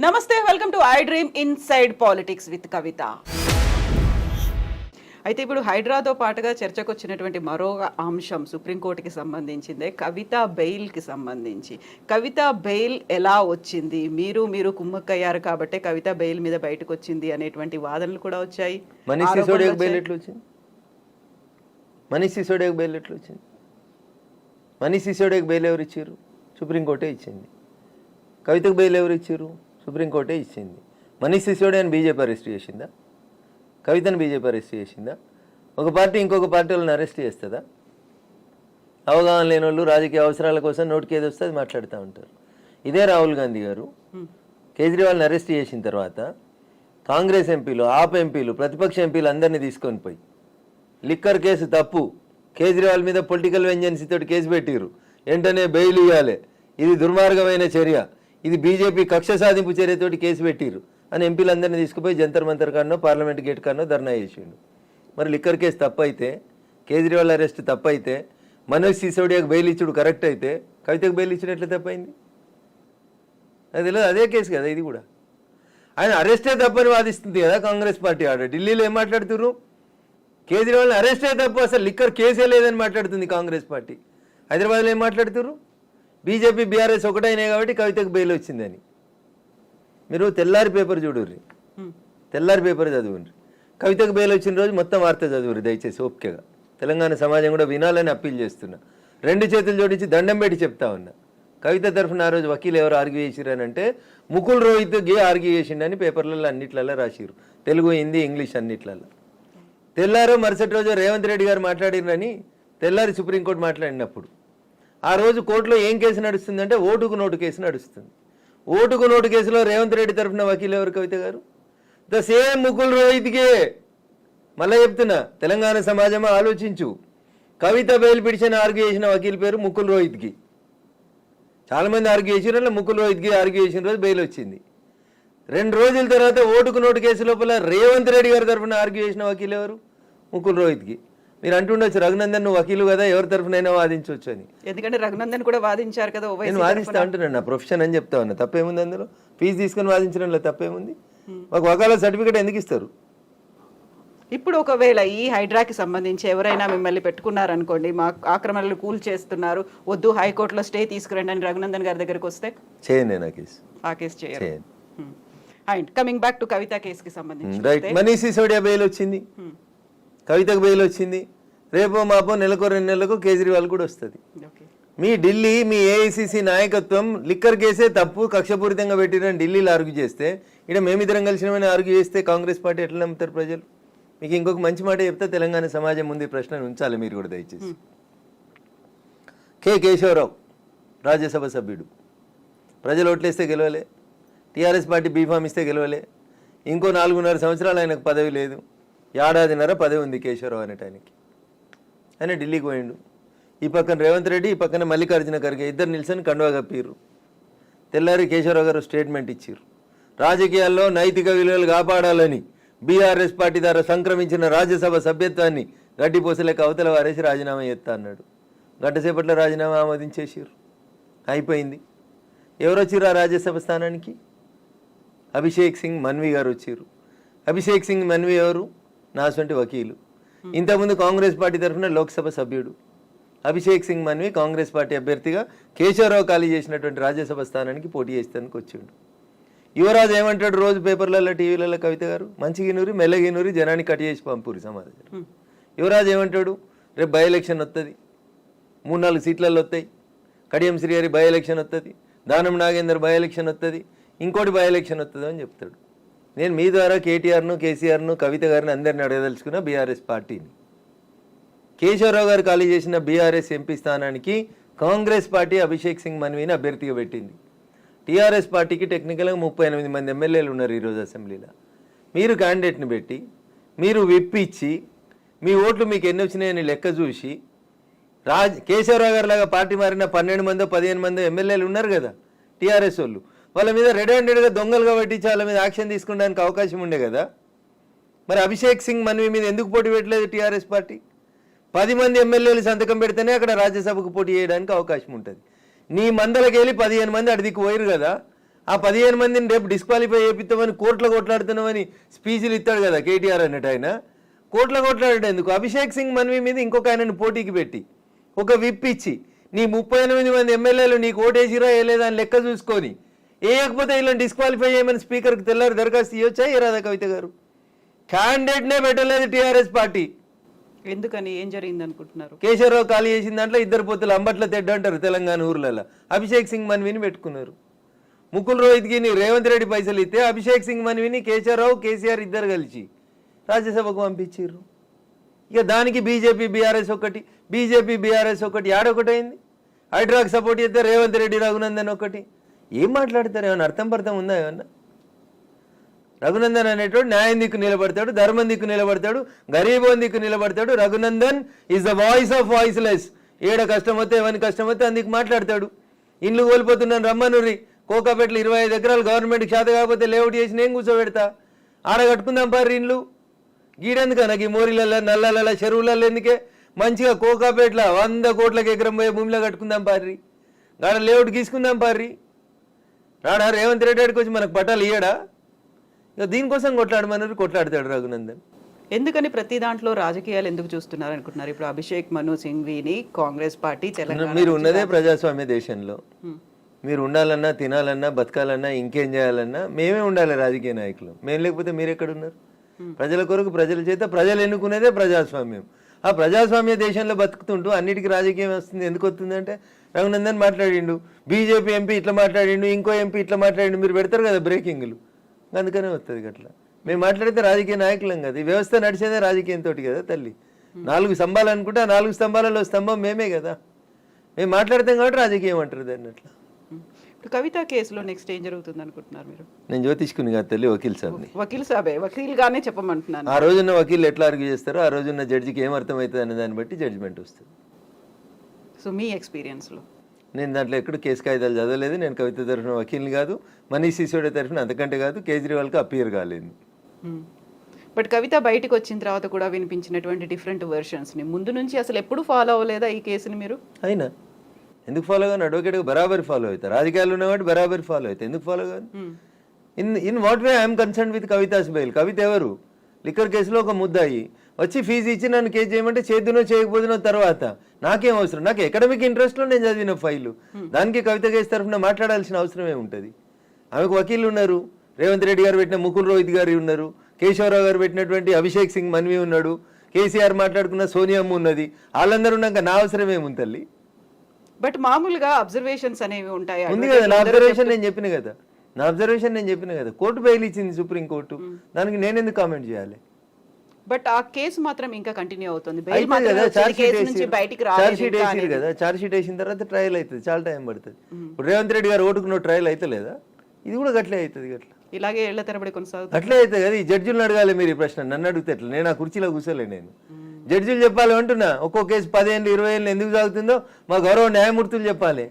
నమస్తే, welcome to iDream inside politics with Kavitha. అయితే ఇప్పుడు హైడ్రాతో పాటుగా చర్చకు వచ్చినటువంటి మరో అంశం సుప్రీంకోర్టుకి సంబంధించిందే, కవిత బెయిల్కి సంబంధించి. కవిత బెయిల్ ఎలా వచ్చింది, మీరు కుమ్మక్కయ్యారు కాబట్టి కవిత బెయిల్ మీద బయటకు వచ్చింది అనేటువంటి వాదనలు కూడా వచ్చాయి. మనీష్ సిసోడియాకి బెయిల్ ఎట్లా వచ్చింది? మనీష్ సిసోడియాకి బెయిల్ ఎవరు ఇచ్చారు? సుప్రీంకోర్టే ఇచ్చింది. కవితకు బెయిల్ ఎవరు ఇచ్చారు? సుప్రీంకోర్టే ఇచ్చింది. మనీష్ సిసోడియాని బీజేపీ అరెస్ట్ చేసిందా? కవితను బీజేపీ అరెస్ట్ చేసిందా? ఒక పార్టీ ఇంకొక పార్టీ వాళ్ళని అరెస్ట్ చేస్తుందా? అవగాహన లేని వాళ్ళు రాజకీయ అవసరాల కోసం నోటికి ఏది వస్తే అది మాట్లాడుతూ ఉంటారు. ఇదే రాహుల్ గాంధీ గారు కేజ్రీవాల్ని అరెస్ట్ చేసిన తర్వాత కాంగ్రెస్ ఎంపీలు, ఆప్ ఎంపీలు, ప్రతిపక్ష ఎంపీలు అందరినీ తీసుకొని పోయి లిక్కర్ కేసు తప్పు, కేజ్రీవాల్ మీద పొలిటికల్ వెంజెన్సీ తోటి కేసు పెట్టిరు, వెంటనే బెయిల్ ఇవ్వాలి, ఇది దుర్మార్గమైన చర్య, ఇది బీజేపీ కక్ష సాధింపు చర్యతోటి కేసు పెట్టిరు అని ఎంపీలందరినీ తీసుకుపోయి జంతర్ మంతర్ కాడనో పార్లమెంట్ గేట్ కాడనో ధర్నా చేసిండు. మరి లిక్కర్ కేసు తప్పైతే, కేజ్రీవాల్ అరెస్ట్ తప్పైతే, మనోజ్ సిసోడియాకు బెయిల్ ఇచ్చుడు కరెక్ట్ అయితే, కవితకు బెయిల్ ఇచ్చుడు ఎట్లా తప్పైంది? అది తెలియదు. అదే కేసు కదా ఇది కూడా. ఆయన అరెస్టే తప్పని వాదిస్తుంది కదా కాంగ్రెస్ పార్టీ. ఆడ ఢిల్లీలో ఏం మాట్లాడుతున్నారు? కేజ్రీవాల్ని అరెస్టే తప్పు, అసలు లిక్కర్ కేసే లేదని మాట్లాడుతుంది కాంగ్రెస్ పార్టీ. హైదరాబాద్లో ఏం మాట్లాడుతున్నారు? బీజేపీ బీఆర్ఎస్ ఒకటైనాయి కాబట్టి కవితకు బెయిల్ వచ్చిందని. మీరు తెల్లారి పేపర్ చూడుర్రి, తెల్లారి పేపర్ చదువుర్రి. కవితకు బెయిల్ వచ్చిన రోజు మొత్తం వార్త చదువుర్రి దయచేసి ఓపికగా. తెలంగాణ సమాజం కూడా వినాలని అప్పీల్ చేస్తున్నా. రెండు చేతులు జోడించి దండం పెట్టి చెప్తా ఉన్నా. కవిత తరఫున ఆ రోజు వకీలు ఎవరు ఆర్గ్యూ చేసిరని అంటే ముకుల్ రోహిత్ గే ఆర్గ్యూ చేసిండని పేపర్లలో అన్నిట్లలో రాసిరు, తెలుగు, హిందీ, ఇంగ్లీష్ అన్నిట్లలో. తెల్లారో మరుసటి రోజు రేవంత్ రెడ్డి గారు మాట్లాడిరని తెల్లారి సుప్రీంకోర్టు మాట్లాడినప్పుడు ఆ రోజు కోర్టులో ఏం కేసు నడుస్తుందంటే ఓటుకు నోటు కేసు నడుస్తుంది. ఓటుకు నోటు కేసులో రేవంత్ రెడ్డి తరఫున వకీలు ఎవరు? కవిత గారు. ద సేమ్ ముకుల్ రోహిత్కే. మళ్ళీ చెప్తున్నా, తెలంగాణ సమాజమా ఆలోచించు. కవిత బెయిల్ పిటిషన్ ఆర్గ్యూ చేసిన వకీల్ పేరు ముకుల్ రోహిత్కి. చాలామంది ఆర్గ్యూ చేసిన ముకుల్ రోహిత్కి ఆర్గ్యూ చేసిన రోజు బెయిల్ వచ్చింది. 2 రోజుల తర్వాత ఓటుకు నోటు కేసు లోపల రేవంత్ రెడ్డి గారి తరఫున ఆర్గ్యూ చేసిన వకీలు ఎవరు? ముకుల్ రోహిత్కి. మీరు అంటుండొచ్చు రఘునందన్ నువ్వు వకీలు కదా, ఎవరి తరఫునైనా వాదించవచ్చు అని. ఎందుకంటే రఘునందన్ కూడా వాదించారు కదా. నేను వాదిస్తా అంటున్నాను, నా ప్రొఫెషన్ అని చెప్తా ఉన్నా. తప్పేముంది అందులో? ఫీజు తీసుకొని వాదించడంలో తప్పేముంది? మాకు వకాలత్ సర్టిఫికేట్ ఎందుకు ఇస్తారు? ఇప్పుడు ఒకవేళ ఈ హైడ్రాకి సంబంధించి ఎవరైనా మిమ్మల్ని పెట్టుకున్నారనుకోండి, మా ఆక్రమణలు కూల్ చేస్తున్నారు, వద్దు హైకోర్టులో స్టే తీసుకురండి అని రఘునందన్ గారి దగ్గరికి వస్తే చేయను నేను ఆ కేసు చేయరు. అండ్ కమింగ్ బ్యాక్ టు కవిత కేసుకి సంబంధించి రైట్, మనీష్ సిసోడియా బెయిల్ వచ్చింది, కవితకు బెయిల్ వచ్చింది. రేపో మాపో నెలకు 2 నెలలకు కేజ్రీవాల్ కూడా వస్తుంది. మీ ఢిల్లీ, మీ ఏఐసిసి నాయకత్వం లిక్కర్ కేసే తప్పు, కక్షపూరితంగా పెట్టిరని ఢిల్లీలో ఆర్గ్యూ చేస్తే, ఇక్కడ మేమిద్దరం కలిసినమని ఆర్గ్యూ చేస్తే కాంగ్రెస్ పార్టీ ఎట్లా నమ్ముతారు ప్రజలు? మీకు ఇంకొక మంచి మాట చెప్తే తెలంగాణ సమాజం ముందు ఈ ప్రశ్నను ఉంచాలి మీరు కూడా దయచేసి. కె కేశవరావు రాజ్యసభ సభ్యుడు, ప్రజలు ఓట్లేస్తే గెలవలే, టీఆర్ఎస్ పార్టీ బీఫామ్ ఇస్తే గెలవలే, ఇంకో 4.5 సంవత్సరాలు ఆయనకు పదవి లేదు, 1.5 ఏడాది పదవి ఉంది కేశవరావు అనేటానికి. ఆయన ఢిల్లీకి పోయిండు. ఈ పక్కన రేవంత్ రెడ్డి, ఈ పక్కన మల్లికార్జున ఖర్గే ఇద్దరు నిల్చొని కండువా కప్పిర్రు. తెల్లారి కేశవరావు గారు స్టేట్మెంట్ ఇచ్చారు. రాజకీయాల్లో నైతిక విలువలు కాపాడాలని బీఆర్ఎస్ పార్టీ ద్వారా సంక్రమించిన రాజ్యసభ సభ్యత్వాన్ని గడ్డిపోసలేక అవతల వారేసి రాజీనామా చేస్తా అన్నాడు. గంటసేపట్లో రాజీనామా ఆమోదించేసారు, అయిపోయింది. ఎవరు వచ్చారు ఆ రాజ్యసభ స్థానానికి? అభిషేక్ సింగ్ మన్వి గారు వచ్చారు. అభిషేక్ సింగ్ మన్వి ఎవరు? నాసొంటి వకీలు. ఇంతకుముందు కాంగ్రెస్ పార్టీ తరఫున లోక్సభ సభ్యుడు. అభిషేక్ సింగ్ మన్వి కాంగ్రెస్ పార్టీ అభ్యర్థిగా కేశవరావు ఖాళీ చేసినటువంటి రాజ్యసభ స్థానానికి పోటీ చేస్తానికి వచ్చిండు. యువరాజు ఏమంటాడు రోజు పేపర్లలో, టీవీలలో? కవిత గారు మంచిగినూరి మెల్లగినూరి జనాన్ని కట్ చేసి పంపురి సమాజం. యువరాజు ఏమంటాడు? రేపు బై ఎలక్షన్ వస్తుంది, 3-4 సీట్లలో వస్తాయి, కడియం శ్రీహరి బై ఎలక్షన్ వస్తుంది, దానం నాగేందర్ బై ఎలక్షన్ వస్తుంది, ఇంకోటి బై ఎలక్షన్ వస్తుంది అని చెప్తాడు. నేను మీ ద్వారా కేటీఆర్ను, కేసీఆర్ను, కవిత గారిని అందరిని అడగదలుచుకున్న బీఆర్ఎస్ పార్టీని. కేశవరావు గారు ఖాళీ చేసిన బీఆర్ఎస్ ఎంపీ స్థానానికి కాంగ్రెస్ పార్టీ అభిషేక్ సింగ్ మన్వీని అభ్యర్థిగా పెట్టింది. టీఆర్ఎస్ పార్టీకి టెక్నికల్గా 38 మంది ఎమ్మెల్యేలు ఉన్నారు ఈరోజు అసెంబ్లీలో. మీరు క్యాండిడేట్ని పెట్టి, మీరు విప్పిచ్చి, మీ ఓట్లు మీకు ఎన్ని వచ్చినాయని లెక్క చూసి, కేశవరావు గారి లాగా పార్టీ మారిన 12 మందో 15 మందో ఎమ్మెల్యేలు ఉన్నారు కదా టీఆర్ఎస్ వాళ్ళు, వాళ్ళ మీద రెడ్ హ్యాండెడ్గా దొంగలుగా పట్టించి వాళ్ళ మీద యాక్షన్ తీసుకోవడానికి అవకాశం ఉండే కదా. మరి అభిషేక్ సింగ్ మన్వి మీద ఎందుకు పోటీ పెట్టలేదు టీఆర్ఎస్ పార్టీ? 10 మంది ఎమ్మెల్యేలు సంతకం పెడితేనే అక్కడ రాజ్యసభకు పోటీ చేయడానికి అవకాశం ఉంటుంది. నీ మందలకి వెళ్ళి 15 మంది అడిదికి పోయారు కదా, ఆ 15 మందిని రేపు డిస్క్వాలిఫై చేపిస్తామని కోర్టులో కొట్లాడుతున్నామని స్పీచ్లు ఇస్తాడు కదా కేటీఆర్ అన్నట్టు ఆయన. కోర్టులో కొట్లాడాడు ఎందుకు? అభిషేక్ సింగ్ మన్వి మీద ఇంకొక ఆయనను పోటీకి పెట్టి ఒక విప్ ఇచ్చి నీ 38 మంది ఎమ్మెల్యేలు నీకు ఓటేసిరా వేయలేదా అని లెక్క చూసుకొని వేయకపోతే ఇలా డిస్క్వాలిఫై చేయమని స్పీకర్కి తెల్లారి దరఖాస్తు ఇవ్వచ్చా ఇరాదా కవిత గారు? క్యాండిడేట్నే పెట్టలేదు టీఆర్ఎస్ పార్టీ. ఎందుకని, ఏం జరిగింది అనుకుంటున్నారు? కేశవరావు ఖాళీ చేసిన దాంట్లో 2 పోతులు అంబట్ల తెడ్డు అంటారు తెలంగాణ ఊర్లలో. అభిషేక్ సింగ్ మన్విని పెట్టుకున్నారు. ముకుల్ రోహిత్కి రేవంత్ రెడ్డి పైసలు ఇస్తే అభిషేక్ సింగ్ మన్విని కేశవరావు కేసీఆర్ ఇద్దరు కలిసి రాజ్యసభకు పంపించారు. ఇక దానికి బీజేపీ బీఆర్ఎస్ ఒకటి ఆడొకటైంది. హైడ్రాక్ సపోర్ట్ చేస్తే రేవంత్ రెడ్డి రఘునందన్ ఒకటి. ఏం మాట్లాడతారు? ఏమన్నా అర్థం పర్థం ఉందా ఏమన్నా? రఘునందన్ అనేటోడు న్యాయం దిక్కు నిలబడతాడు, ధర్మం దిక్కు నిలబడతాడు, గరీబోన్ దిక్కు నిలబడతాడు. Raghunandan is the voice of voiceless. ఏడ కష్టం వస్తే ఎవరికి కష్టం వస్తే అందుకు మాట్లాడతాడు. ఇండ్లు కోల్పోతున్నాను రమ్మనురి, కోకాపేటలో 25 ఎకరాలు గవర్నమెంట్కి చేత కాకపోతే లేఅవుట్ చేసి నేను కూర్చోబెడతా, ఆడ కట్టుకుందాం పారి ఇండ్లు. గీడెందుక నాకు ఈ మోరీలలో నల్లలలో చెరువులలో ఎందుకే? మంచిగా కోకాపేటలో 100 కోట్లకి ఎకరం పోయే భూమిలో కట్టుకుందాం పారి, గాడ లేఅవుట్ గీసుకుందాం పారి. రాడా రేవంత్ రెడ్డి గారికి వచ్చి మనకు పట్టాలు ఇయ్యడా? ఇక దీనికోసం కొట్లాడతాడు రఘునందన్. ఎందుకని ప్రతి దాంట్లో రాజకీయాలు ఎందుకు చూస్తున్నారు అనుకుంటున్నారు? ఇప్పుడు అభిషేక్ మను సింఘ్వీని కాంగ్రెస్ పార్టీ తెలంగాణ మీరు ఉన్నదే ప్రజాస్వామ్య దేశంలో. మీరు ఉండాలన్నా, తినాలన్నా, బతకాలన్నా, ఇంకేం చేయాలన్నా మేమే ఉండాలి రాజకీయ నాయకులు. మేము లేకపోతే మీరు ఎక్కడున్నారు? ప్రజల కొరకు ప్రజల చేత ప్రజలు ఎన్నుకునేదే ప్రజాస్వామ్యం. ఆ ప్రజాస్వామ్య దేశంలో బతుకుతుంటూ అన్నిటికీ రాజకీయం వస్తుంది. ఎందుకు వస్తుందంటే రఘునందన్ మాట్లాడిండు, బీజేపీ ఎంపీ ఇట్లా మాట్లాడిండు, ఇంకో ఎంపీ ఇట్లా మాట్లాడిండు, మీరు పెడతారు కదా బ్రేకింగ్లు, అందుకనే వస్తుంది అట్లా. మేము మాట్లాడితే రాజకీయ నాయకులం కదా. ఈ వ్యవస్థ నడిచేదే రాజకీయంతో కదా తల్లి. 4 స్తంభాలు అనుకుంటే ఆ 4 స్తంభాలలో స్తంభం మేమే కదా. మేము మాట్లాడతాం కాబట్టి రాజకీయం అంటారు దాన్ని. అట్లా ఇప్పుడు కవిత కేసులో నెక్స్ట్ ఏం జరుగుతుంది అనుకుంటున్నారు మీరు? నేను జ్యోతిష్కుని కాదు తల్లి, వకీల్ సాబ్ని. వకీల్ సాబే, వకీల్గానే చెప్పమంటున్నాను. ఆ రోజున్న వకీల్ ఎట్లా ఆర్గ్యూ చేస్తారో ఆ రోజున్న జడ్జికి ఏం అర్థమవుతుంది అనే దాన్ని బట్టి జడ్జిమెంట్ వస్తుంది. సో మీ ఎక్స్పీరియన్స్లో? నేను దాంట్లో ఎక్కడ కేసు కాగితాలు చదవలేదు. నేను కవిత తరఫున వకీల్ని కాదు, మనీష్ సిసోడియా తరఫున అంతకంటే కాదు, కేజ్రీవాల్కి అపియర్ కాలేదు. బట్ కవిత బయటకు వచ్చిన తర్వాత కూడా వినిపించినటువంటి డిఫరెంట్ వెర్షన్స్ని ముందు నుంచి అసలు ఎప్పుడు ఫాలో అవ్వలేదా ఈ కేసుని మీరు? అయినా ఎందుకు ఫాలో కాదు? అడ్వకేట్గా బరాబర్ ఫాలో అవుతారు. రాజకీయాలు ఉన్నవాడు బరాబర్ ఫాలో అవుతాయి. ఎందుకు ఫాలో కాదు? In what way I'm concerned with కవితాస్ బెయిల్. కవిత ఎవరు? లిక్కర్ కేసులో ఒక ముద్దాయి వచ్చి ఫీజు ఇచ్చి నన్ను కేసు చేయమంటే చేద్దునో చేయకపోతునో తర్వాత నాకేం అవసరం? నాకు ఎకడమిక్ ఇంట్రెస్ట్లో నేను చదివిన ఫైలు, దానికి కవిత కేసు తరఫున మాట్లాడాల్సిన అవసరం ఏముంటుంది? ఆమెకు వకీళ్ళు ఉన్నారు, రేవంత్ రెడ్డి గారు పెట్టిన ముకుల్ రోహిత్ గారు ఉన్నారు, కేశవరావు గారు పెట్టినటువంటి అభిషేక్ సింగ్ మన్వి ఉన్నాడు, కేసీఆర్ మాట్లాడుకున్న సోనియమ్మ ఉన్నది. వాళ్ళందరూ ఉన్నాక నా అవసరం ఏముంది తల్లి? బట్ మామూలుగా అబ్జర్వేషన్స్ అనేవి ఉంటాయి. ఉంది కదా, నా అబ్జర్వేషన్ నేను చెప్పిన కదా. కోర్టు బెయిల్ ఇచ్చింది సుప్రీంకోర్టు, దానికి నేను ఎందుకు కామెంట్ చేయాలి? బట్ ఆ కేసు మాత్రం ఇంకా కంటిన్యూ అవుతుంది. చార్జ్ షీట్ వేసిన తర్వాత ట్రయల్ అవుతుంది, చాలా టైం పడుతుంది. ఇప్పుడు రేవంత్ రెడ్డి గారు ఓటుకున్న ట్రయల్ అయితే లేదా? ఇది కూడా గట్లే అవుతుంది. గట్లా ఇలాగే ఏళ్ల తరబడి కొనసాగుతుంది. అట్లే అవుతుంది కదా. ఈ జడ్జిలను అడగాలి మీరు ఈ ప్రశ్న, నన్ను అడిగితే ఎట్లా? నేను ఆ కుర్చీలో కూర్చోలే. నేను జడ్జిలు చెప్పాలి అంటున్నా. ఒక్కో కేసు 10 ఏళ్ళు 20 ఏళ్ళు ఎందుకు సాగుతుందో మా గౌరవ న్యాయమూర్తులు చెప్పాలి.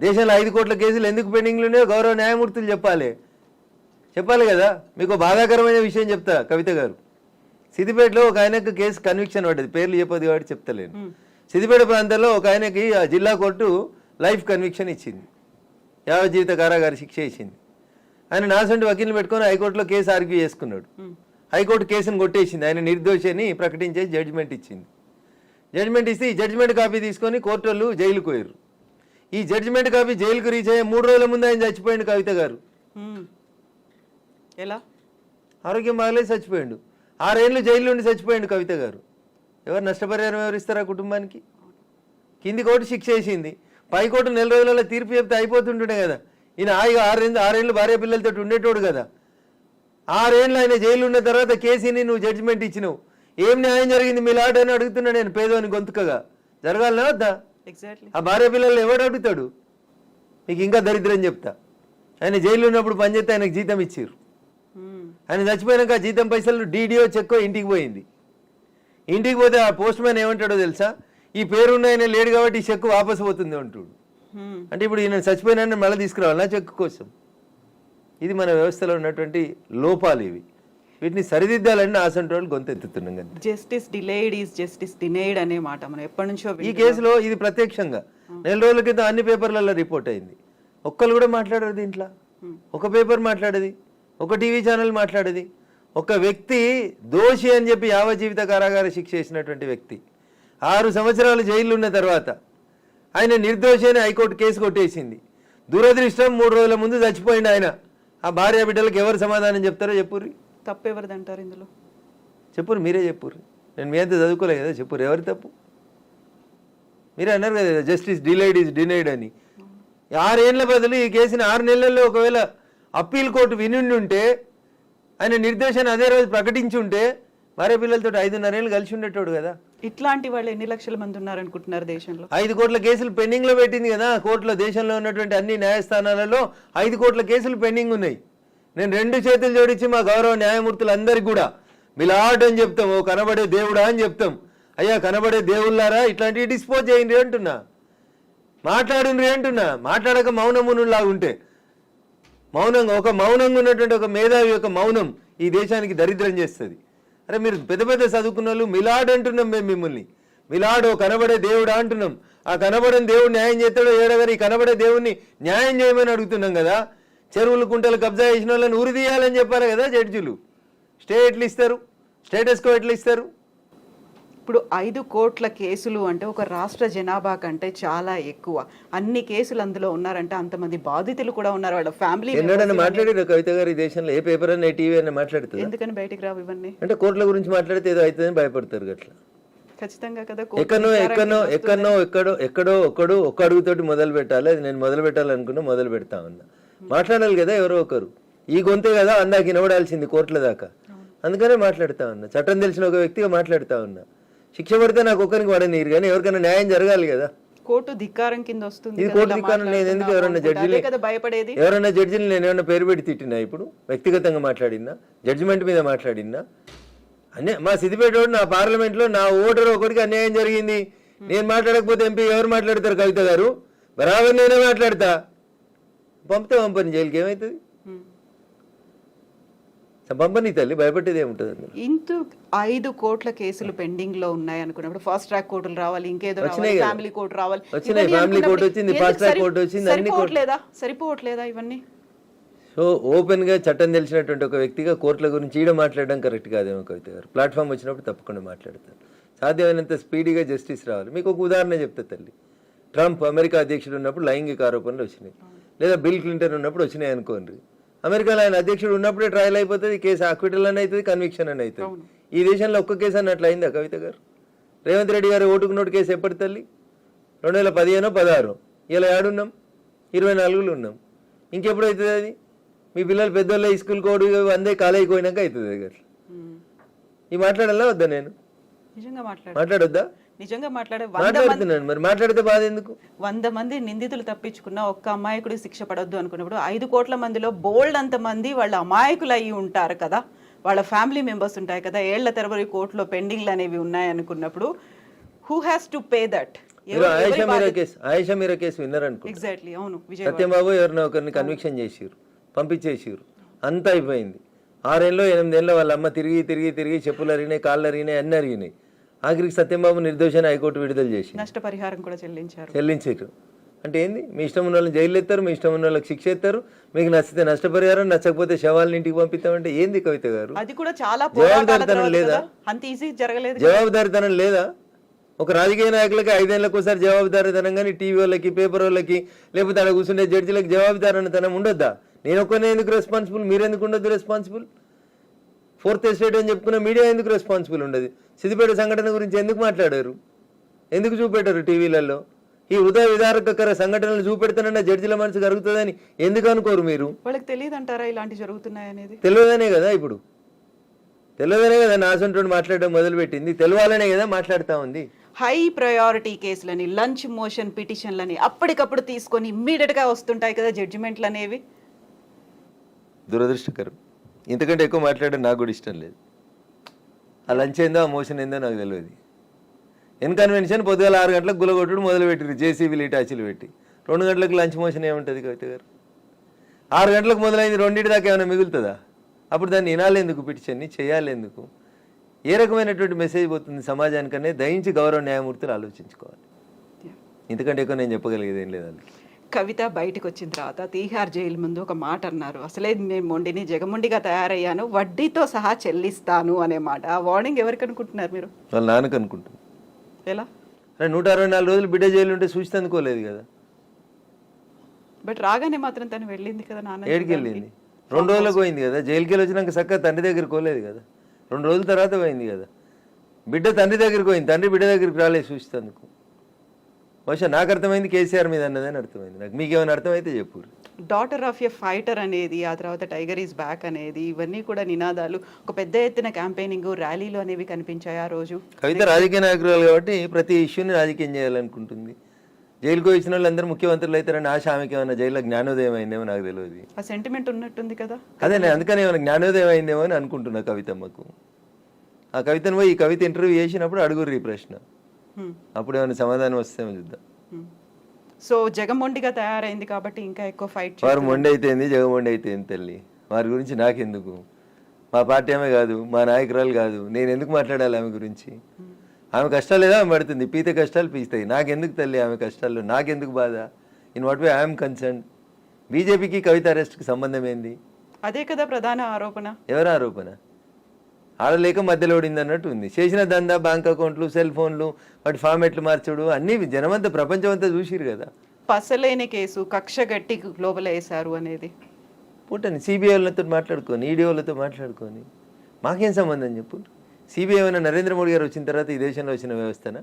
దేశంలో 5 కోట్ల కేసులు ఎందుకు పెండింగ్లు ఉన్నాయో గౌరవ న్యాయమూర్తులు చెప్పాలి కదా. మీకు బాధాకరమైన విషయం చెప్తా కవిత గారు. సిద్దిపేటలో ఒక ఆయనకు కేసు కన్విక్షన్ పడ్డది, పేర్లు చెప్పదు కాబట్టి చెప్తలేను. సిద్దిపేట ప్రాంతంలో ఒక ఆయనకి ఆ జిల్లా కోర్టు లైఫ్ కన్విక్షన్ ఇచ్చింది, యావజ్జీవిత కారాగార శిక్ష ఇచ్చింది. ఆయన నాసంటి వకీల్ని పెట్టుకొని హైకోర్టులో కేసు ఆర్గ్యూ చేసుకున్నాడు. హైకోర్టు కేసును కొట్టేసింది, ఆయన నిర్దోషి అని ప్రకటించేసి జడ్జిమెంట్ ఇచ్చింది. జడ్జిమెంట్ ఇస్తే ఈ జడ్జిమెంట్ కాపీ తీసుకొని కోర్టు వాళ్ళు జైలుకు పోయారు. ఈ జడ్జిమెంట్ కాపీ జైలుకు రీచ్ అయ్యే 3 రోజుల ముందు ఆయన చచ్చిపోయిండు కవిత గారు. ఎలా? ఆరోగ్యం బాగలేదు, చచ్చిపోయిండు. 6 ఏళ్ళు జైలు నుండి చచ్చిపోయిండు కవిత గారు. ఎవరు నష్టపరిహారం ఎవరిస్తారా కుటుంబానికి? కింది కోర్టు శిక్ష వేసింది, పై కోర్టు 4 రోజులలో తీర్పు చెప్తే అయిపోతుంటుండే కదా. ఈయన 6 ఏళ్ళు భార్య పిల్లలతో ఉండేటోడు కదా. 6 ఏళ్ళు ఆయన జైలు ఉన్న తర్వాత కేసీని నువ్వు జడ్జిమెంట్ ఇచ్చినావు. ఏం న్యాయం జరిగింది మీ లాట్ అని అడుగుతున్నా నేను, పేదోని గొంతుకగా. జరగాలనా వద్దా? ఆ భార్య పిల్లలు ఎవడు అడుగుతాడు? మీకు ఇంకా దరిద్రం చెప్తా. ఆయన జైలు ఉన్నప్పుడు పనిచేస్తే ఆయనకు జీతం ఇచ్చారు. ఆయన చచ్చిపోయినాక జీతం పైసలు డీడీఓ చెక్కో ఇంటికి పోయింది. ఇంటికి పోతే ఆ పోస్ట్ మ్యాన్ ఏమంటాడో తెలుసా? ఈ పేరున్న ఆయన లేడు కాబట్టి ఈ చెక్కు వాపసు పోతుంది అంటాడు. అంటే ఇప్పుడు ఈయన చచ్చిపోయినా మళ్ళీ తీసుకురావాలి నా చెక్కు కోసం. ఇది మన వ్యవస్థలో ఉన్నటువంటి లోపాలు. ఇవి వీటిని సరిదిద్దాలని ఆసంటి వాళ్ళు గొంతెత్తుతున్నాం కదా. Justice delayed is justice denied అనే మాట మనం ఎప్పటి నుంచో ఈ కేసులో ఇది ప్రత్యక్షంగా 4 రోజుల క్రితం అన్ని పేపర్లలో రిపోర్ట్ అయింది. ఒక్కరు కూడా మాట్లాడారు దీంట్లో. ఒక పేపర్ మాట్లాడేది, ఒక టీవీ ఛానల్ మాట్లాడేది. ఒక వ్యక్తి దోషి అని చెప్పి యావజ్జీవిత కారాగార శిక్ష చేసినటువంటి వ్యక్తి 6 సంవత్సరాలు జైలు ఉన్న తర్వాత ఆయన నిర్దోషి అని హైకోర్టు కేసు కొట్టేసింది. దురదృష్టం 3 రోజుల ముందు చచ్చిపోయింది ఆయన. ఆ భార్య బిడ్డలకు ఎవరు సమాధానం చెప్తారో చెప్పుర్రి. తప్పెవరిది అంటారు ఇందులో? చెప్పుర్రి, మీరే చెప్పుర్రి. నేను మీ అంత చదువుకోలేదు కదా, చెప్పుర్రి ఎవరి తప్పు. మీరే అన్నారు కదా జస్టిస్ డిలైడ్ ఈజ్ డినైడ్ అని. 6 ఏళ్ల బదులు ఈ కేసుని 6 నెలల్లో ఒకవేళ అప్పీల్ కోర్టు వినుండి ఉంటే, ఆయన నిర్దేశాన్ని అదే రోజు ప్రకటించి ఉంటే భార్య పిల్లలతో 5.5 ఏళ్ళు కలిసి ఉండేటోడు కదా. ఇట్లాంటి వాళ్ళు ఎన్ని లక్షల మంది ఉన్నారనుకుంటున్నారు దేశంలో? 5 కోట్ల కేసులు పెండింగ్ లో పెట్టింది కదా కోర్టులో. దేశంలో ఉన్నటువంటి అన్ని న్యాయస్థానాలలో 5 కోట్ల కేసులు పెండింగ్ ఉన్నాయి. నేను 2 చేతులు జోడించి మా గౌరవ న్యాయమూర్తులందరికీ కూడా మిలాడ్ అని చెప్తాం, ఓ కనబడే దేవుడా అని చెప్తాం. అయ్యా కనబడే దేవుళ్ళారా ఇట్లాంటివి డిస్పోజ్ చేయండి అంటున్నా, మాట్లాడుండ్రి అంటున్నా. మాట్లాడక మౌనమునులాగా ఉంటే, మౌనంగా ఉన్నటువంటి ఒక మేధావి యొక్క మౌనం ఈ దేశానికి దరిద్రం చేస్తుంది. అరే మీరు పెద్ద పెద్ద చదువుకున్న వాళ్ళు మిలాడ్ అంటున్నాం మేము మిమ్మల్ని. మిలాడ్ ఓ కనబడే దేవుడా అంటున్నాం. ఆ కనబడని దేవుడు న్యాయం చేస్తాడో ఏడగారు, ఈ కనబడే దేవుడిని న్యాయం చేయమని అడుగుతున్నాం కదా. చెరువులు కుంటలు కబ్జా చేసిన వాళ్ళని ఉరి తీయాలని చెప్పారు కదా జడ్జిలు. స్టే ఎట్లా ఇస్తారు, స్టేటస్కో ఎట్లా ఇస్తారు? ఇప్పుడు 5 కోట్ల కేసులు అంటే ఒక రాష్ట్ర జనాభా కంటే చాలా ఎక్కువ. అన్ని కేసులు అందులో ఉన్నారంటే అంతమంది బాధితులు కూడా ఉన్నారు, వాళ్ళ ఫ్యామిలీ. ఎన్నడన్నా మాట్లాడారు కవిత గారు ఈ దేశంలో? ఏ పేపర్ అన్న టీవీ అన్న మాట్లాడుతుంది? ఎందుకని బయటికి రావు ఇవన్నీ? అంటే కోర్టుల గురించి మాట్లాడితే ఏదో అవుతుందని భయపడతారు అట్లా. ఖచ్చితంగా కదా. ఎక్కడో ఒక్క అడుగుతోటి మొదలు పెట్టాలి. అది నేను మొదలు పెట్టాలనుకున్నా, మొదలు పెడతా ఉన్నా. మాట్లాడాలి కదా ఎవరో ఒకరు. ఈ గొంతే కదా అందాక వినబడాల్సింది కోర్టుల దాకా. అందుకనే మాట్లాడుతా ఉన్నా. చట్టం తెలిసిన ఒక వ్యక్తిగా మాట్లాడుతా ఉన్నా. శిక్ష పడితే నాకు ఒక్కరికి పడనీరు, కానీ ఎవరికైనా న్యాయం జరగాలి కదా. కోర్టు ధిక్కారం కింద వస్తుంది. ఇది కోర్టు ధిక్కారం లేదు. ఎందుకు ఎవరన్నా జడ్జిలు భయపడేది? ఎవరన్నా జడ్జిని నేను ఏమన్నా పేరు పెట్టి తిట్టినా? ఇప్పుడు వ్యక్తిగతంగా మాట్లాడినా, జడ్జిమెంట్ మీద మాట్లాడినా? మా సిద్దిపేట నా పార్లమెంట్ లో నా ఓటర్ ఒకటికి అన్యాయం జరిగింది, నేను మాట్లాడకపోతే ఎంపీ ఎవరు మాట్లాడతారు? కవిత గారు బరాబర్ నేనే మాట్లాడతా. పంపితే పంపని జైలుకి ఏమవుతుంది? పంపని తల్లి, భయపడేది ఏముంటుంది? ఇంత 5 కోట్ల కేసులు పెండింగ్ లో ఉన్నాయి అనుకున్నప్పుడు ఫాస్ట్ ట్రాక్ కోర్టులు రావాలి, ఇంకేదో రావాలి, ఫ్యామిలీ కోర్టు రావాలి. వచ్చినాయి, ఫ్యామిలీ కోర్టు వచ్చింది, ఫాస్ట్ ట్రాక్ కోర్టు వచ్చింది, అన్ని సరిపోవట్లేదా ఇవన్నీ? సో ఓపెన్ గా చట్టం తెలిసినటువంటి ఒక వ్యక్తిగా కోర్టుల గురించి ఈడ మాట్లాడడం కరెక్ట్ కాదేమో కవిత గారు. ప్లాట్ఫామ్ వచ్చినప్పుడు తప్పకుండా మాట్లాడతారు. సాధ్యమైనంత స్పీడీగా జస్టిస్ రావాలి. మీకు ఒక ఉదాహరణ చెప్తా తల్లి. ట్రంప్ అమెరికా అధ్యక్షుడు ఉన్నప్పుడు లైంగిక ఆరోపణలు వచ్చినాయి, లేదా బిల్ క్లింటన్ ఉన్నప్పుడు వచ్చినాయి అనుకోండి. అమెరికాలో ఆయన అధ్యక్షుడు ఉన్నప్పుడే ట్రయల్ అయిపోతుంది, కేసు అక్విటల్ అని అవుతుంది, కన్విక్షన్ అని అవుతుంది. ఈ దేశంలో ఒక్క కేసు అన్నట్లు అయిందా కవిత గారు? రేవంత్ రెడ్డి గారు ఓటుకు నోటు కేసు ఎప్పటి తల్లి? 2015-16. ఇలా ఏడున్నాం, 24లో ఉన్నాం. ఇంకెప్పుడు అవుతుంది అది? మీ పిల్లలు పెద్దోళ్ళ స్కూల్ కోడ్ అందే కాలేజీకి పోయినాక అవుతుంది అది. అట్లా ఈ మాట్లాడాలా వద్దా? నేను మాట్లాడొద్దా? నిజంగా మాట్లాడుతున్నాను. మరి మాట్లాడితే బాధ ఎందుకు? 100 మంది నిందితులు తప్పించుకున్న ఒక్క అమాయకుడు శిక్ష పడొద్దు అనుకున్నప్పుడు 5 కోట్ల మందిలో బోల్డ్ అంత మంది వాళ్ళ అమాయకులు అయ్యి ఉంటారు కదా, వాళ్ళ ఫ్యామిలీ మెంబర్స్ ఉంటాయి కదా, ఏళ్ల తరబడి కోర్టులో పెండింగ్లు అనేవి ఉన్నాయి అనుకున్నప్పుడు who has to pay that? Ayesha Meera case విన్నారనుకో. ఎగ్జాక్ట్లీ, అవును. సత్యంబాబు ఎవరినో ఒకరిని కన్విక్షన్ చేసిరు, పంపించేసిరు, అంతా అయిపోయింది. 6 ఏళ్ళు 8 ఏళ్ళు వాళ్ళ అమ్మ తిరిగి చెప్పులు అరిగినాయి, కాళ్ళు అరిగినాయి, అన్ని అరిగినాయి. ఆఖరికి సత్యంబాబు నిర్దోషాన్ని హైకోర్టు విడుదల చేసి నష్టపరిహారం కూడా చెల్లించారు. అంటే ఏంది? మీ ఇష్టం ఉన్న వాళ్ళని జైలు ఎత్తారు, మీ ఇష్టం ఉన్న వాళ్ళకి శిక్ష ఎత్తారు, మీకు నచ్చితే నష్టపరిహారం, నచ్చకపోతే శవాలను ఇంటికి పంపిస్తామంటే ఏంది కవిత గారు? అది కూడా చాలా జవాబుదారితనం లేదా? అంత ఈజీ జరగలేదు. జవాబుదారితనం లేదా? ఒక రాజకీయ నాయకులకి 5 ఏళ్ళకి ఒకసారి జవాబుదారితనం, కానీ టీవీ వాళ్ళకి, పేపర్ వాళ్ళకి, లేకపోతే అక్కడ కూర్చుండే జడ్జిలకు జవాబుదారితనం ఉండొద్దా? నేను ఒక్కనే ఎందుకు రెస్పాన్సిబుల్? మీరెందుకు ఉండొద్దు రెస్పాన్సిబుల్? 4th ఎస్టేట్ అని చెప్పుకున్న మీడియా ఎందుకు రెస్పాన్సిబుల్ ఉండదు? సిద్దిపేట సంఘటన గురించి ఎందుకు మాట్లాడారు? ఎందుకు చూపెట్టారు టీవీలలో? ఈ హృదయ విదారకర సంఘటనలు చూపెడతానన్న జడ్జిల మనసు కరుగుతుందని ఎందుకు అనుకోరు మీరు? వాళ్ళకి తెలియదు అంటారా ఇలాంటి జరుగుతున్నాయి అనేది? తెలియదనే కదా, ఇప్పుడు తెలియదనే కదా నాసంటోడు మాట్లాడడం మొదలుపెట్టింది, తెలియాలనే కదా మాట్లాడుతూ ఉంది. హై ప్రయారిటీ కేసులని, లంచ్ మోషన్ పిటిషన్లని అప్పటికప్పుడు తీసుకొని ఇమ్మీడియట్ గా వస్తుంటాయి కదా జడ్జిమెంట్లు అనేవి. దురదృష్టకరం. ఇంతకంటే ఎక్కువ మాట్లాడడం నాకు కూడా ఇష్టం లేదు. ఆ లంచ్ ఏందో, ఆ మోషన్ ఏందో నాకు తెలియదు. ఇన్కన్వెన్షన్ పొద్దుగాల 6 గంటలకు గులగొట్టుడు మొదలుపెట్టిరు, జేసీబీలు ఇటాచీలు పెట్టి. 2 గంటలకు లంచ్ మోషన్ ఏముంటుంది కవిత గారు? 6 గంటలకు మొదలైంది, 2 దాకా ఏమైనా మిగులుతుందా? అప్పుడు దాన్ని వినాలేందుకు, పిటిషన్ని చేయాలేందుకు? ఏ రకమైనటువంటి మెసేజ్ పోతుంది సమాజానికనే దయించి గౌరవ న్యాయమూర్తులు ఆలోచించుకోవాలి. ఇంతకంటే ఎక్కువ నేను చెప్పగలిగేది ఏం లేదు. కవిత బయటకు వచ్చిన తర్వాత తీహార్ జైలు ముందు ఒక మాట అన్నారు, అసలే నేను మొండిని జగమొండిగా తయారయ్యాను, వడ్డీతో సహా చెల్లిస్తాను అనే మాట. ఆ వార్నింగ్ ఎవరికి అనుకుంటున్నారు మీరు? వాళ్ళ నాన్నకు అనుకుంటుంది. ఎలా? అరే 164 రోజులు బిడ్డ జైలు ఉంటే చూసి అందుకోలేదు కదా. బట్ రాగానే మాత్రం తను వెళ్ళింది కదా నాన్న. ఏడికి వెళ్ళింది? 2 రోజులకు పోయింది కదా. జైలుకి వెళ్ళి వచ్చినాక చక్కగా తండ్రి దగ్గరికి పోలేదు కదా. 2 రోజుల తర్వాత పోయింది కదా. బిడ్డ తండ్రి దగ్గరికి పోయింది, తండ్రి బిడ్డ దగ్గరికి రాలేదు చూసేందుకు. బహుశా నాకు అర్థమైంది కేసీఆర్ మీద అన్నదని అర్థమైంది నాకు. మీకేమైనా అర్థమైతే చెప్పు. డాటర్ ఆఫ్ ఎ ఫైటర్ అనేది, ఆ తర్వాత టైగర్ ఈజ్ బ్యాక్ అనేది, ఇవన్నీ కూడా నినాదాలు, ఒక పెద్ద ఎత్తున క్యాంపెయినింగ్, ర్యాలీలు అనేవి కనిపించాయి ఆ రోజు. కవిత రాజకీయ నాయకురాలు కాబట్టి ప్రతి ఇష్యూని రాజకీయం చేయాలనుకుంటుంది. జైలుకు వచ్చిన వాళ్ళు అందరూ ముఖ్యమంత్రులు అవుతారని ఆశ ఆమెకి ఏమైనా జైల్లో జ్ఞానోదయం అయిందేమో నాకు తెలియదు. ఆ సెంటిమెంట్ ఉన్నట్టుంది కదా. అదే నేను అందుకని ఏమైనా జ్ఞానోదయం అయిందేమో అని అనుకుంటున్నా కవితమ్మకు. ఆ కవితను పోయి ఈ కవిత ఇంటర్వ్యూ చేసినప్పుడు అడుగుర్రి ఈ ప్రశ్న, అప్పుడు ఏమైనా సమాధానం వస్తేమో చూద్దాం. సో జగమొండిగా తయారైంది కాబట్టి ఇంకా ఎక్కువ ఫైట్. వారు మొండి అయితేంది, జగమొండి అయితేంది తల్లి, వారి గురించి నాకెందుకు? మా పార్టీ ఆమె కాదు, మా నాయకురాలు కాదు, నేను ఎందుకు మాట్లాడాలి ఆమె గురించి? ఆమె కష్టాలు ఏదో ఆమె పడుతుంది, పీతే కష్టాలు పీస్తాయి. నాకెందుకు తల్లి ఆమె కష్టాల్లో? నాకెందుకు బాధ? In what way I'm concern? బీజేపీకి కవిత అరెస్ట్కి సంబంధం ఏంది? అదే కదా ప్రధాన ఆరోపణ. ఎవరు ఆరోపణ? ఆడలేక మధ్యలో ఓడింది అన్నట్టు ఉంది. చేసిన దందా, బ్యాంక్ అకౌంట్లు, సెల్ ఫోన్లు, వాటి ఫార్మెట్లు మార్చుడు అన్నీ జనమంతా ప్రపంచం అంతా చూసిరు కదా. పసలేని కేసు, కక్ష గట్టి లోపల వేశారు అనేది పుట్టని సిబిఐ వాళ్ళతో మాట్లాడుకొని, ఈడీ వాళ్ళతో మాట్లాడుకొని మాకేం సంబంధం చెప్పు. సిబిఐ ఏమైనా నరేంద్ర మోడీ గారు వచ్చిన తర్వాత ఈ దేశంలో వచ్చిన వ్యవస్థనా?